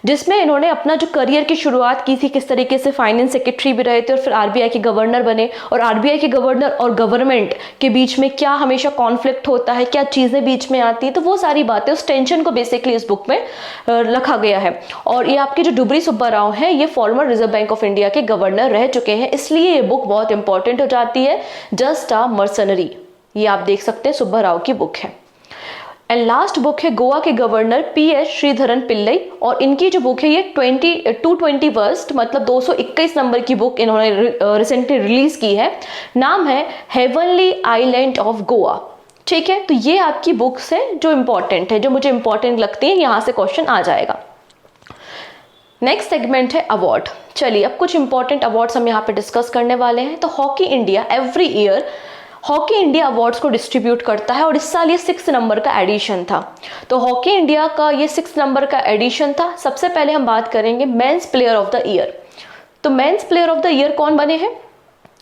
जिसमें इन्होंने अपना जो करियर की शुरुआत की थी, किस तरीके से फाइनेंस सेक्रेटरी भी रहे थे और फिर आरबीआई के गवर्नर बने, और आरबीआई के गवर्नर और गवर्नमेंट के बीच में क्या हमेशा कॉन्फ्लिक्ट होता है, क्या चीज़ें बीच में आती हैं, तो वो सारी बातें, उस टेंशन को बेसिकली इस बुक में रखा गया है। और ये आपके जो दुबरी सुब्बा राव हैं, ये farmer reserve bank of India के गवर्नर रह चुके हैं, इसलिए ये बुक बहुत इंपॉर्टेंट हो जाती है। जस्ट अ मर्सनरी, ये आप देख सकते हैं, सुब्बा राव की बुक है। एंड लास्ट बुक है गोवा के गवर्नर PS श्रीधरन पिल्लई, और इनकी जो बुक है ये 221 मतलब 221 नंबर की बुक इन्होंने रिसेंटली रिलीज की है। नाम है हेवनली आइलैंड ऑफ गोवा। ठीक है, तो ये आपकी बुक्स है जो इंपॉर्टेंट है, जो मुझे इंपॉर्टेंट लगती है, यहाँ से क्वेश्चन आ जाएगा। नेक्स्ट सेगमेंट है अवार्ड। चलिए, अब कुछ इंपॉर्टेंट अवार्ड्स हम यहाँ पे डिस्कस करने वाले हैं। तो hockey India every year hockey India awards को डिस्ट्रीब्यूट करता है, और इस साल ये 6 नंबर का एडिशन था। तो हॉकी इंडिया का ये 6 नंबर का एडिशन था। सबसे पहले हम बात करेंगे men's player of the year. तो men's player of the year कौन बने हैं?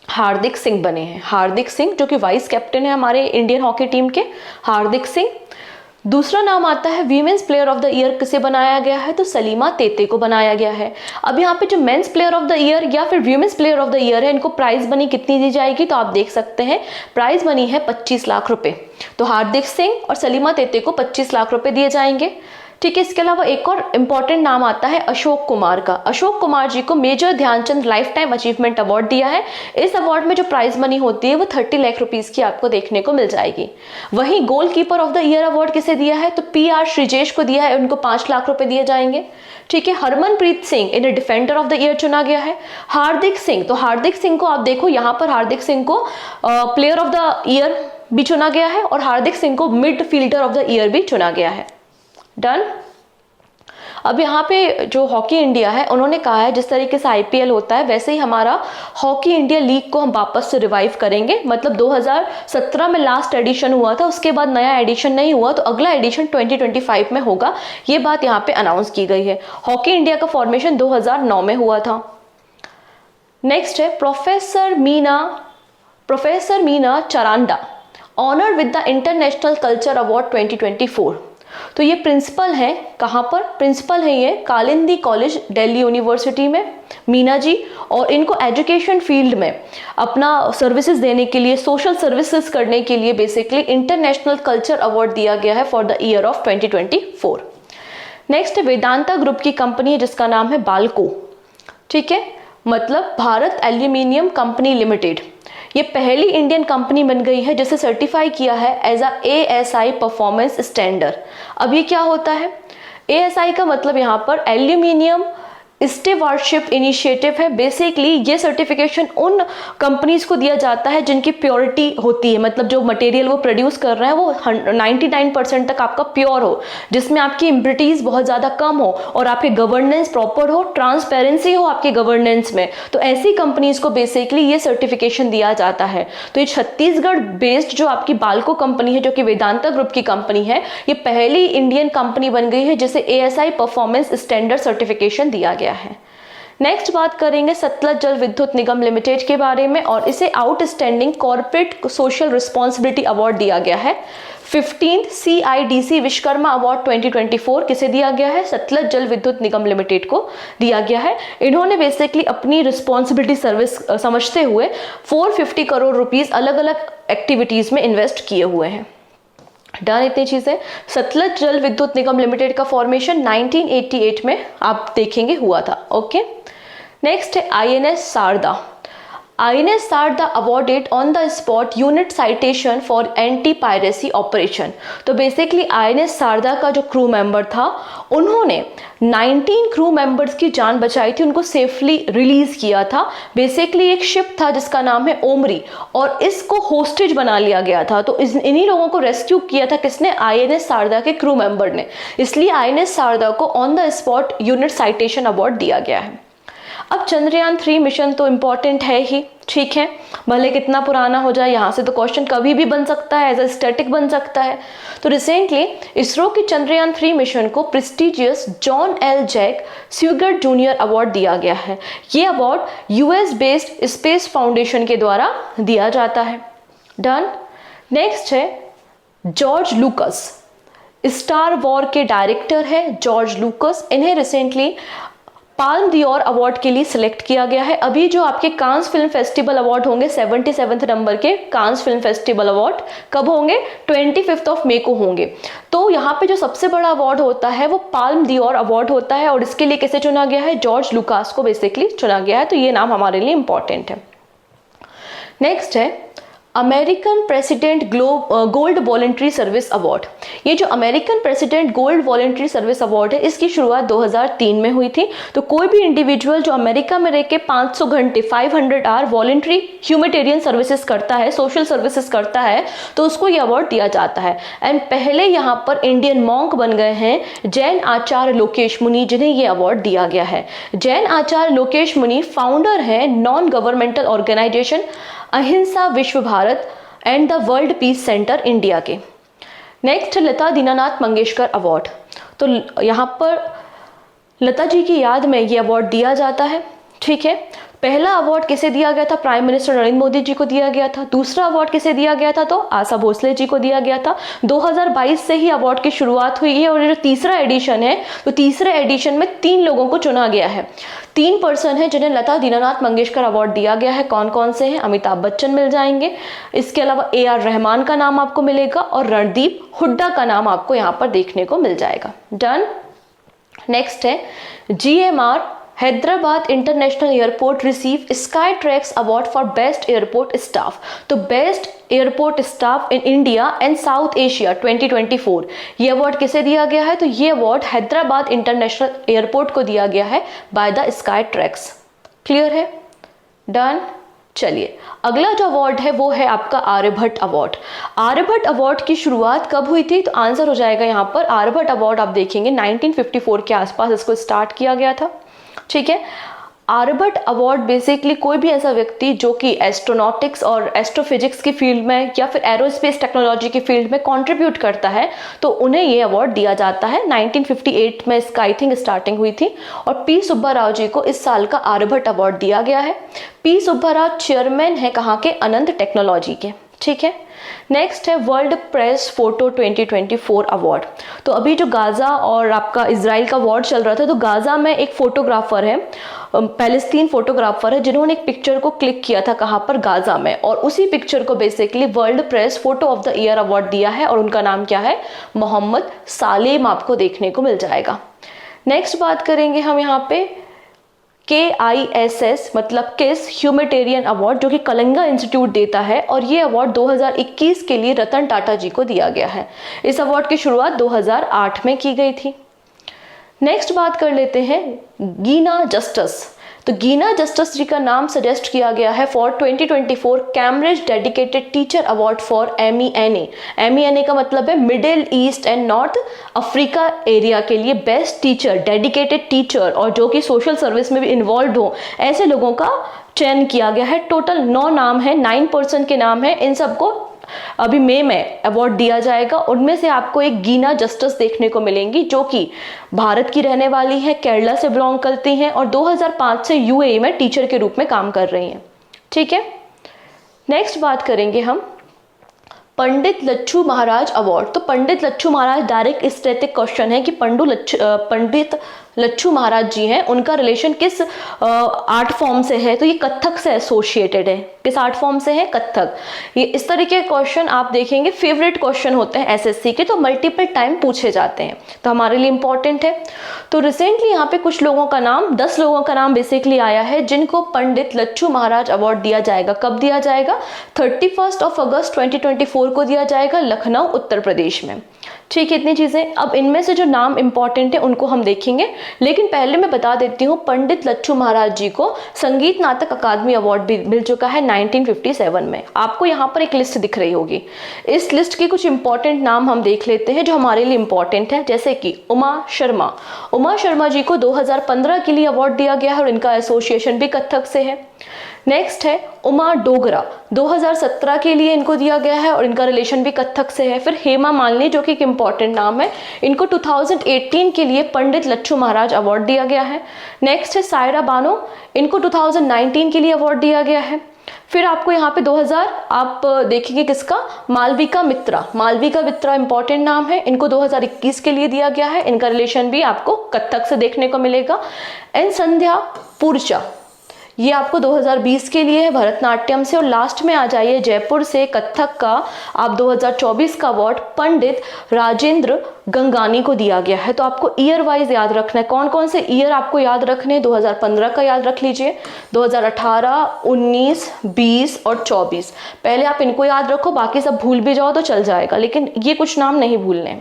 हार्दिक सिंह बने हैं। हार्दिक सिंह, जो कि वाइस कैप्टन है हमारे इंडियन हॉकी टीम के, हार्दिक सिंह। दूसरा नाम आता है women's player of the year किसे बनाया गया है? तो सलीमा तेते को बनाया गया है। अब यहाँ पे जो mains player of the year या फिर women's player of the year है, इनको प्राइज मनी कितनी दी जाएगी? तो आप देख सकते हैं प्राइज मनी है 25 लाख रुपए। तो हार्दिक सिंह और सलीमा तेते को 25 लाख रुपए दिए जाएंगे। ठीक है। इसके अलावा एक और इम्पॉर्टेंट नाम आता है अशोक कुमार का। अशोक कुमार जी को major Dhyanchand life time achievement award दिया है। इस अवार्ड में जो प्राइज मनी होती है वो 30 लाख रुपीस की आपको देखने को मिल जाएगी। वहीं goalkeeper of the year award किसे दिया है, तो PR श्रीजेश को दिया है, उनको 5 लाख रुपए दिए जाएंगे। ठीक है। हरमनप्रीत सिंह इन्हें डिफेंडर ऑफ द ईयर चुना गया है। हार्दिक सिंह, तो हार्दिक सिंह को आप देखो यहाँ पर हार्दिक सिंह को प्लेयर ऑफ द ईयर भी चुना गया है और हार्दिक सिंह को mid fielder of the year भी चुना गया है। डन। अब यहाँ पे जो हॉकी इंडिया है उन्होंने कहा है जिस तरीके से IPL होता है वैसे ही हमारा हॉकी इंडिया लीग को हम वापस से रिवाइव करेंगे। मतलब 2017 में लास्ट एडिशन हुआ था, उसके बाद नया एडिशन नहीं हुआ, तो अगला एडिशन 2025 में होगा। ये बात यहाँ पे अनाउंस की गई है। हॉकी इंडिया का फॉर्मेशन 2009 में हुआ था। नेक्स्ट है professor Meena Charanda honour with the international culture award 2024। तो ये प्रिंसिपल हैं, कहाँ पर प्रिंसिपल है, ये कालिंदी कॉलेज दिल्ली यूनिवर्सिटी में मीना जी, और इनको एजुकेशन फील्ड में अपना सर्विसेज देने के लिए, सोशल सर्विसेज करने के लिए बेसिकली इंटरनेशनल कल्चर अवार्ड दिया गया है for the year of 2024। Next Vedanta group की कंपनी है जिसका नाम है बाल्को। ठीक है, मतलब भारत एल्यूमिनियम कंपनी लिमिटेड। ये पहली इंडियन कंपनी बन गई है जिसे सर्टिफाई किया है as a ASI performance standard. अब ये क्या होता है, ASI का मतलब यहाँ पर एल्यूमिनियम स्टीवार्डशिप इनिशिएटिव है। बेसिकली ये सर्टिफिकेशन उन कंपनीज को दिया जाता है जिनकी प्योरिटी होती है, मतलब जो मटेरियल वो प्रोड्यूस कर रहे हैं वो 99% तक आपका प्योर हो, जिसमें आपकी इम्प्योरिटीज बहुत ज़्यादा कम हो और आपके गवर्नेंस प्रॉपर हो, ट्रांसपेरेंसी हो आपके गवर्नेंस में। तो ऐसी कंपनीज को बेसिकली ये सर्टिफिकेशन दिया जाता है। तो ये छत्तीसगढ़ बेस्ड जो आपकी बाल्को कंपनी है, जो कि वेदांता ग्रुप की कंपनी है, ये पहली इंडियन कंपनी बन गई है जिसे ASI परफॉर्मेंस स्टैंडर्ड सर्टिफिकेशन दिया गया है। नेक्स्ट बात करेंगे सतलज जल विद्युत निगम लिमिटेड के बारे में, और इसे outstanding corporate social responsibility award दिया गया है। 15th CIDC विश्वकर्मा अवार्ड 2024 किसे दिया गया है, सतलज जल विद्युत निगम लिमिटेड को दिया गया है। इन्होंने बेसिकली अपनी रिस्पॉन्सिबिलिटी सर्विस समझते हुए 450 करोड़ रुपीस अलग अलग एक्टिविटीज में इन्वेस्ट किए हुए हैं। डन, इतनी चीजें। सतलज जल विद्युत निगम लिमिटेड का फॉर्मेशन 1988 में आप देखेंगे हुआ था। ओके। नेक्स्ट है INS Sharda. INS Sharda awarded on the spot unit citation for anti piracy operation. तो बेसिकली INS शारदा का जो क्रू मेंबर था उन्होंने 19 क्रू मेंबर्स की जान बचाई थी, उनको सेफली रिलीज किया था। बेसिकली एक शिप था जिसका नाम है ओमरी, और इसको होस्टेज बना लिया गया था। तो इन्हीं लोगों को रेस्क्यू किया था किसने, INS शारदा के क्रू मेंबर ने। इसलिए INS शारदा को on the spot unit citation award दिया गया है। अब चंद्रयान 3 मिशन तो इम्पॉर्टेंट है ही, ठीक है, भले कितना पुराना हो जाए, यहाँ से तो क्वेश्चन कभी भी बन सकता है, एज अ स्टैटिक बन सकता है। तो रिसेंटली इसरो की चंद्रयान 3 मिशन को prestigious John L Jack Swigert junior award दिया गया है। ये अवार्ड US बेस्ड स्पेस फाउंडेशन के द्वारा दिया जाता है। डन। नेक्स्ट है जॉर्ज लूकस, स्टार वॉर के डायरेक्टर है जॉर्ज लूकस। इन्हें रिसेंटली पाल्म डियोर अवार्ड के लिए सिलेक्ट किया गया है। अभी जो आपके कांस फिल्म फेस्टिवल अवार्ड होंगे 77th नंबर के कांस फिल्म फेस्टिवल अवार्ड कब होंगे, 25 मई को होंगे। तो यहाँ पे जो सबसे बड़ा अवार्ड होता है वो पाल्म डियोर अवार्ड होता है, और इसके लिए किसे चुना गया है, जॉर्ज लुकास को बेसिकली चुना गया है। तो ये नाम हमारे लिए इंपॉर्टेंट है। नेक्स्ट है American president gold voluntary service award. ये जो American president gold voluntary service award है, इसकी शुरुआत 2003 में हुई थी। तो कोई भी इंडिविजुअल जो अमेरिका में रह के 500 घंटे 500 आवर वॉलंटरी ह्यूमैनिटेरियन सर्विसेज करता है, सोशल सर्विसेज करता है, तो उसको ये अवार्ड दिया जाता है। एंड पहले यहाँ पर इंडियन मॉन्क बन गए हैं जैन आचार्य लोकेश मुनि, जिन्हें ये अवार्ड दिया गया है। जैन आचार्य लोकेश मुनि फाउंडर है नॉन गवर्नमेंटल ऑर्गेनाइजेशन अहिंसा विश्व Bharat and the world peace centre India के। नेक्स्ट लता दीनानाथ मंगेशकर अवार्ड। तो यहाँ पर लता जी की याद में ये अवार्ड दिया जाता है, ठीक है। पहला अवार्ड किसे दिया गया था? प्राइम मिनिस्टर नरेंद्र मोदी जी को दिया गया था। दूसरा अवार्ड किसे दिया गया था? तो आशा भोसले जी को दिया गया था। 2022 से ही अवार्ड की शुरुआत हुई है और ये जो तीसरा एडिशन है, तो तीसरे एडिशन में 3 लोगों को चुना गया है। 3 पर्सन है जिन्हें लता दीनानाथ मंगेशकर अवार्ड दिया गया है। कौन कौन से हैं? अमिताभ बच्चन मिल जाएंगे, इसके अलावा AR रहमान का नाम आपको मिलेगा और रणदीप हुड्डा का नाम आपको यहाँ पर देखने को मिल जाएगा। डन। नेक्स्ट है GMR Hyderabad international airport receive Skytrax award for best airport staff. तो best airport staff in India and south Asia 2024 ये अवार्ड किसे दिया गया है? तो ये अवार्ड हैदराबाद इंटरनेशनल एयरपोर्ट को दिया गया है बाय द स्काईट्रैक्स। क्लियर है? डन। चलिए अगला जो अवार्ड है वो है आपका आर्यभट्ट अवार्ड। आर्यभट्ट अवार्ड की शुरुआत कब हुई थी? तो आंसर हो जाएगा यहाँ पर आर्यभट्ट अवार्ड आप देखेंगे 1954 के आसपास इसको स्टार्ट किया गया था। ठीक है। आर्यभट्ट अवार्ड बेसिकली कोई भी ऐसा व्यक्ति जो कि एस्ट्रोनॉटिक्स और एस्ट्रोफिजिक्स की फील्ड में या फिर एरोस्पेस टेक्नोलॉजी की फील्ड में कंट्रीब्यूट करता है तो उन्हें ये अवार्ड दिया जाता है। 1958 में इसका आई थिंक स्टार्टिंग हुई थी और पी सुब्बा राव जी को इस साल का आर्यभट्ट अवार्ड दिया गया है। पी सुब्बा राव चेयरमैन है कहाँ के? अनंत टेक्नोलॉजी के। ठीक है। नेक्स्ट है वर्ल्ड प्रेस फोटो 2024 अवार्ड। तो अभी जो गाजा और आपका इजराइल का वॉर चल रहा था तो गाजा में एक फोटोग्राफर है, पैलेस्तीन फोटोग्राफर है, जिन्होंने एक पिक्चर को क्लिक किया था कहाँ पर? गाजा में, और उसी पिक्चर को basically world press photo of the year award दिया है और उनका नाम क्या है? मोहम्मद सालेम आपको देखने को मिल जाएगा। नेक्स्ट बात करेंगे हम यहाँ पे KISS मतलब किस ह्यूमैनिटेरियन अवार्ड जो कि कलिंगा इंस्टीट्यूट देता है और ये अवार्ड 2021 के लिए रतन टाटा जी को दिया गया है। इस अवार्ड की शुरुआत 2008 में की गई थी। नेक्स्ट बात कर लेते हैं गीना जस्टिस। तो गीना जस्टिस जी का नाम सजेस्ट किया गया है for 2024 Cambridge dedicated teacher award for MENA। MENA का मतलब है middle east and north Africa area के लिए बेस्ट टीचर, डेडिकेटेड टीचर और जो कि सोशल सर्विस में भी इन्वॉल्व हो, ऐसे लोगों का चयन किया गया है। टोटल 9 नाम है, 9 पर्सन के नाम है। इन सबको अभी मई में अवार्ड दिया जाएगा। उनमें से आपको एक गीना जस्टिस देखने को मिलेंगी जो कि भारत की रहने वाली है, केरला से बिलोंग करती हैं और 2005 से UAE में टीचर के रूप में काम कर रही हैं। ठीक है। नेक्स्ट बात करेंगे हम पंडित लच्छू महाराज अवार्ड। तो पंडित लच्छू महाराज डायरेक्ट स्टैटिक क्वेश्चन है कि पंडित लच्छू महाराज जी हैं, उनका रिलेशन किस आर्ट फॉर्म से है? तो ये कथक से एसोसिएटेड है। किस आर्ट फॉर्म से है? कथक। ये इस तरीके के क्वेश्चन आप देखेंगे फेवरेट क्वेश्चन होते हैं SSC के, तो मल्टीपल टाइम पूछे जाते हैं, तो हमारे लिए इंपॉर्टेंट है। तो रिसेंटली यहाँ पे कुछ लोगों का नाम, 10 लोगों का नाम बेसिकली आया है जिनको पंडित लच्छू महाराज अवार्ड दिया जाएगा। कब दिया जाएगा? 31 अगस्त 2024 को दिया जाएगा, लखनऊ उत्तर प्रदेश में। ठीक है, इतनी चीजें। अब इनमें से जो नाम इंपॉर्टेंट है उनको हम देखेंगे, लेकिन पहले मैं बता देती हूँ पंडित लच्छू महाराज जी को संगीत नाटक अकादमी अवार्ड भी मिल चुका है 1957 में। आपको यहाँ पर एक लिस्ट दिख रही होगी। इस लिस्ट के कुछ इंपॉर्टेंट नाम हम देख लेते हैं जो हमारे लिए इंपॉर्टेंट है, जैसे कि उमा शर्मा। उमा शर्मा जी को 2015 के लिए अवार्ड दिया गया है और इनका एसोसिएशन भी कथक से है। नेक्स्ट है उमा डोगरा, 2017 के लिए इनको दिया गया है और इनका रिलेशन भी कथक से है। फिर हेमा मालिनी जो कि एक इम्पॉर्टेंट नाम है, इनको 2018 के लिए पंडित लच्छू महाराज अवार्ड दिया गया है। नेक्स्ट है सायरा बानो, इनको 2019 के लिए अवार्ड दिया गया है। फिर आपको यहाँ पे 2000 आप देखेंगे किसका, मालविका मित्रा। मालविका मित्रा इंपॉर्टेंट नाम है, इनको 2021 के लिए दिया गया है। इनका रिलेशन भी आपको कथक से देखने को मिलेगा। एंड संध्या पुरचा, ये आपको 2020 के लिए है भरतनाट्यम से। और लास्ट में आ जाइए जयपुर से कथक का आप 2024 का अवार्ड पंडित राजेंद्र गंगानी को दिया गया है। तो आपको ईयर वाइज याद रखना है, कौन कौन से ईयर आपको याद रखने हैं। 2015 का याद रख लीजिए, 2018, 19, 20 और 24। पहले आप इनको याद रखो, बाकी सब भूल भी जाओ तो चल जाएगा, लेकिन ये कुछ नाम नहीं भूलने।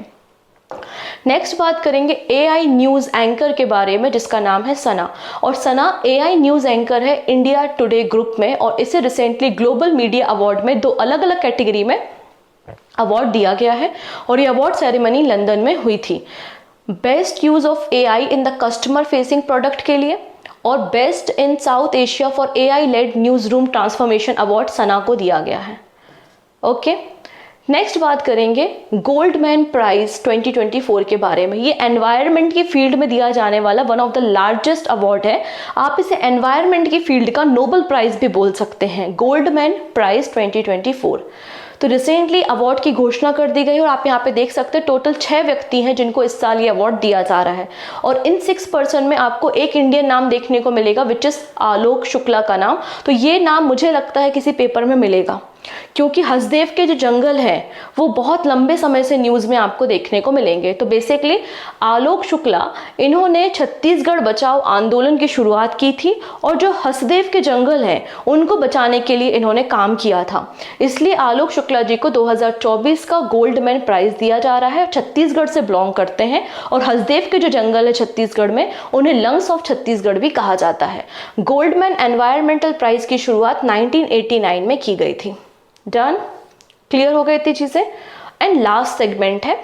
नेक्स्ट बात करेंगे AI न्यूज एंकर के बारे में जिसका नाम है सना। और सना AI न्यूज एंकर है इंडिया टुडे ग्रुप में और इसे रिसेंटली ग्लोबल मीडिया अवार्ड में 2 अलग अलग कैटेगरी में अवार्ड दिया गया है और ये अवार्ड सेरेमनी लंदन में हुई थी। Best use of AI in the customer facing product के लिए और best in south Asia for AI led news room transformation award Sana को दिया गया है। ओके, नेक्स्ट बात करेंगे गोल्डमैन प्राइज 2024 के बारे में। ये एनवायरनमेंट की फील्ड में दिया जाने वाला one of the largest award है। आप इसे एनवायरनमेंट की फील्ड का नोबेल प्राइज भी बोल सकते हैं, गोल्डमैन प्राइज 2024। तो रिसेंटली अवार्ड की घोषणा कर दी गई और आप यहाँ पे देख सकते हैं टोटल 6 व्यक्ति हैं जिनको इस साल ये अवार्ड दिया जा रहा है। और इन 6 पर्सन में आपको एक इंडियन नाम देखने को मिलेगा, विच इज आलोक शुक्ला का नाम। तो ये नाम मुझे लगता है किसी पेपर में मिलेगा, क्योंकि हसदेव के जो जंगल हैं वो बहुत लंबे समय से न्यूज़ में आपको देखने को मिलेंगे। तो बेसिकली आलोक शुक्ला, इन्होंने छत्तीसगढ़ बचाओ आंदोलन की शुरुआत की थी और जो हसदेव के जंगल हैं उनको बचाने के लिए इन्होंने काम किया था। इसलिए आलोक शुक्ला जी को 2024 का गोल्डमैन प्राइज दिया जा रहा है। छत्तीसगढ़ से बिलोंग करते हैं और हसदेव के जो जंगल है छत्तीसगढ़ में, उन्हें लंग्स ऑफ छत्तीसगढ़ भी कहा जाता है। गोल्डमैन एनवायरमेंटल प्राइज की शुरुआत 1989 में की गई थी। डन, क्लियर हो गई थी चीजें। एंड लास्ट सेगमेंट है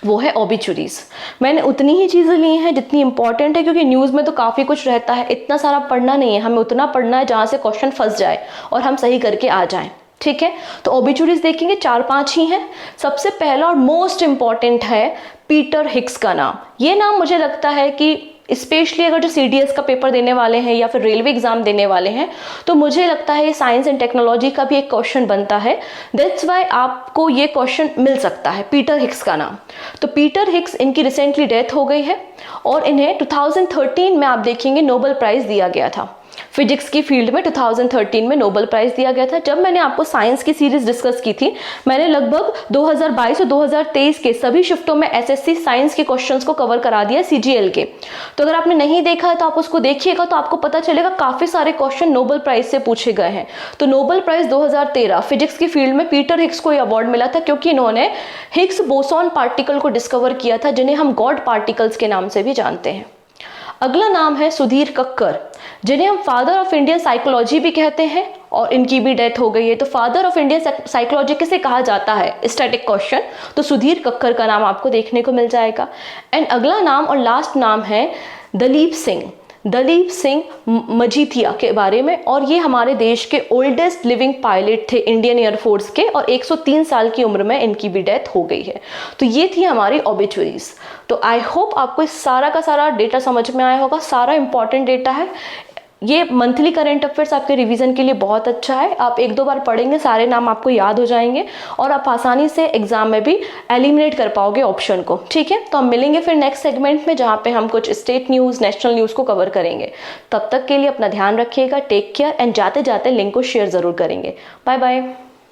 वो है ऑबिचुरीज। मैंने उतनी ही चीजें ली हैं जितनी इंपॉर्टेंट है, क्योंकि न्यूज में तो काफी कुछ रहता है, इतना सारा पढ़ना नहीं है, हमें उतना पढ़ना है जहां से क्वेश्चन फंस जाए और हम सही करके आ जाएं। ठीक है, तो ऑबिचुरीज देखेंगे, 4-5 ही हैं। सबसे पहला और मोस्ट इंपॉर्टेंट है पीटर हिक्स का नाम। ये नाम मुझे लगता है कि स्पेशली अगर जो CDS का पेपर देने वाले हैं या फिर रेलवे एग्जाम देने वाले हैं, तो मुझे लगता है ये साइंस एंड टेक्नोलॉजी का भी एक क्वेश्चन बनता है। दैट्स वाई आपको ये क्वेश्चन मिल सकता है, पीटर हिक्स का नाम। तो पीटर हिक्स, इनकी रिसेंटली डेथ हो गई है और इन्हें 2013 में आप देखेंगे नोबेल प्राइज दिया गया था। फिजिक्स की फील्ड में 2013 में नोबेल प्राइज दिया गया था। जब मैंने आपको साइंस की सीरीज डिस्कस की थी, मैंने लगभग 2022 और 2023 के सभी शिफ्टों में SSC साइंस के क्वेश्चंस को कवर करा दिया CGL के। तो अगर आपने नहीं देखा है तो आप उसको देखिएगा, तो आपको पता चलेगा काफी सारे क्वेश्चन नोबेल प्राइज से पूछे गए हैं। तो नोबेल प्राइज 2013 फिजिक्स की फील्ड में पीटर हिक्स को अवार्ड मिला था, क्योंकि इन्होंने हिग्स बोसॉन पार्टिकल को डिस्कवर किया था, जिन्हें हम गॉड पार्टिकल्स के नाम से भी जानते हैं। अगला नाम है सुधीर कक्कर, जिन्हें हम फादर ऑफ इंडियन साइकोलॉजी भी कहते हैं और इनकी भी डेथ हो गई है। तो फादर ऑफ इंडियन साइकोलॉजी किसे कहा जाता है, स्टैटिक क्वेश्चन, तो सुधीर कक्कर का नाम आपको देखने को मिल जाएगा। एंड अगला नाम और लास्ट नाम है दलीप सिंह मजीठिया के बारे में, और ये हमारे देश के ओल्डेस्ट लिविंग पायलट थे इंडियन एयरफोर्स के, और 103 साल की उम्र में इनकी भी डेथ हो गई है। तो ये थी हमारी ऑबिचुरीज। तो आई होप आपको इस सारा का सारा डेटा समझ में आया होगा। सारा इंपॉर्टेंट डेटा है। ये मंथली करंट अफेयर्स आपके रिवीजन के लिए बहुत अच्छा है। आप 1-2 बार पढ़ेंगे, सारे नाम आपको याद हो जाएंगे और आप आसानी से एग्जाम में भी एलिमिनेट कर पाओगे ऑप्शन को। ठीक है, तो हम मिलेंगे फिर नेक्स्ट सेगमेंट में, जहाँ पे हम कुछ स्टेट न्यूज़, नेशनल न्यूज़ को कवर करेंगे। तब तक के लिए अपना ध्यान रखिएगा, टेक केयर, एंड जाते जाते लिंक को शेयर ज़रूर करेंगे। Bye bye.